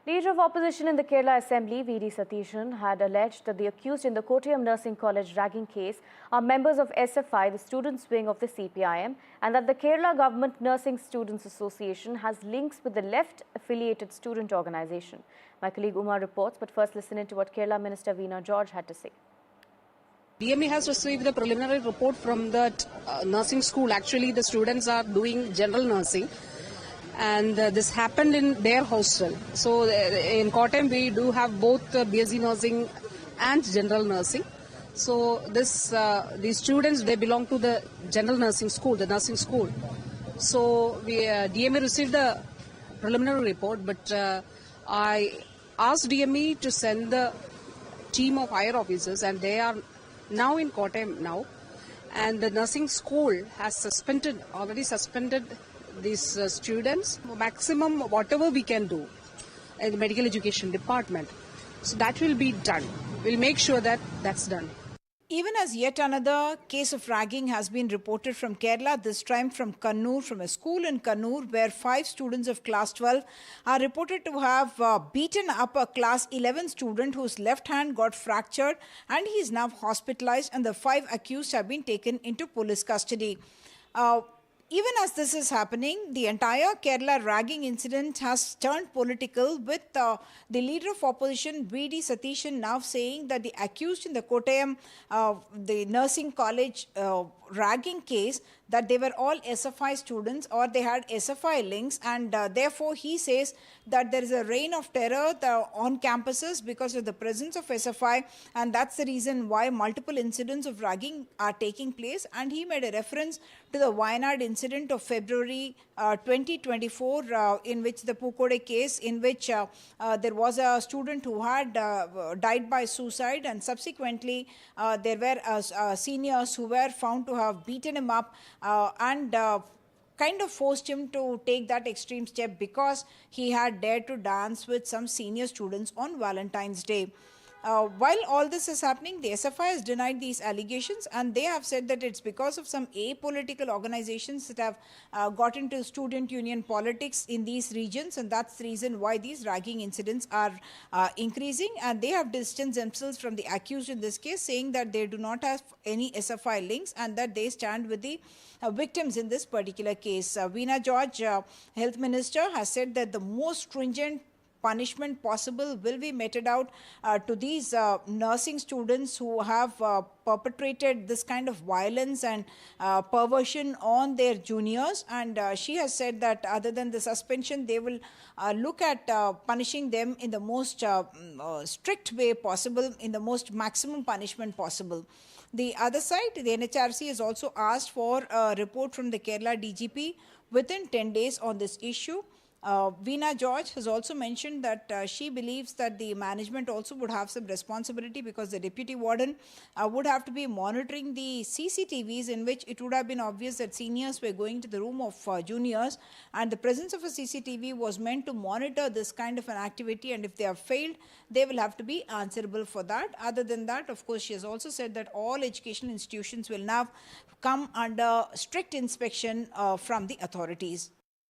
Leader of opposition in the Kerala Assembly, V.D. Satheeshan, had alleged that the accused in the Kottayam Nursing College ragging case are members of SFI, the students' wing of the CPIM, and that the Kerala Government Nursing Students Association has links with the left-affiliated student organisation. My colleague Umar reports, but first listen in to what Kerala Minister Veena George had to say. DME has received the preliminary report from that nursing school. Actually, the students are doing general nursing. And this happened in their hostel. So in Kottayam we do have both BSc nursing and general nursing. So these students, they belong to the general nursing school, the nursing school. So DME received the preliminary report, but I asked DME to send the team of higher officers, and they are now in Kottayam now. And the nursing school has already suspended these students, maximum whatever we can do in the medical education department. So that will be done. We'll make sure that that's done. Even as yet another case of ragging has been reported from Kerala, this time from Kannur, from a school in Kannur, where 5 students of class 12 are reported to have beaten up a class 11 student whose left hand got fractured, and he is now hospitalized, and the 5 accused have been taken into police custody. Even as this is happening, the entire Kerala ragging incident has turned political, with the leader of opposition, V.D. Satheeshan, now saying that the accused in the Kottayam, the nursing college ragging case, that they were all SFI students or they had SFI links, and therefore he says that there is a reign of terror on campuses because of the presence of SFI, and that's the reason why multiple incidents of ragging are taking place. And he made a reference to the Wayanad incident of February 2024, in which the Pukode case, in which there was a student who had died by suicide, and subsequently there were seniors who were found to have beaten him up and kind of forced him to take that extreme step because he had dared to dance with some senior students on Valentine's Day. While all this is happening, the SFI has denied these allegations, and they have said that it's because of some apolitical organizations that have got into student union politics in these regions, and that's the reason why these ragging incidents are increasing. And they have distanced themselves from the accused in this case, saying that they do not have any SFI links and that they stand with the victims in this particular case. Veena George, Health Minister, has said that the most stringent punishment possible will be meted out to these nursing students who have perpetrated this kind of violence and perversion on their juniors. And she has said that other than the suspension, they will look at punishing them in the most strict way possible, in the most maximum punishment possible. The other side, the NHRC has also asked for a report from the Kerala DGP within 10 days on this issue. Veena George has also mentioned that she believes that the management also would have some responsibility, because the deputy warden would have to be monitoring the CCTVs, in which it would have been obvious that seniors were going to the room of juniors, and the presence of a CCTV was meant to monitor this kind of an activity, and if they have failed, they will have to be answerable for that. Other than that, of course, she has also said that all educational institutions will now come under strict inspection from the authorities.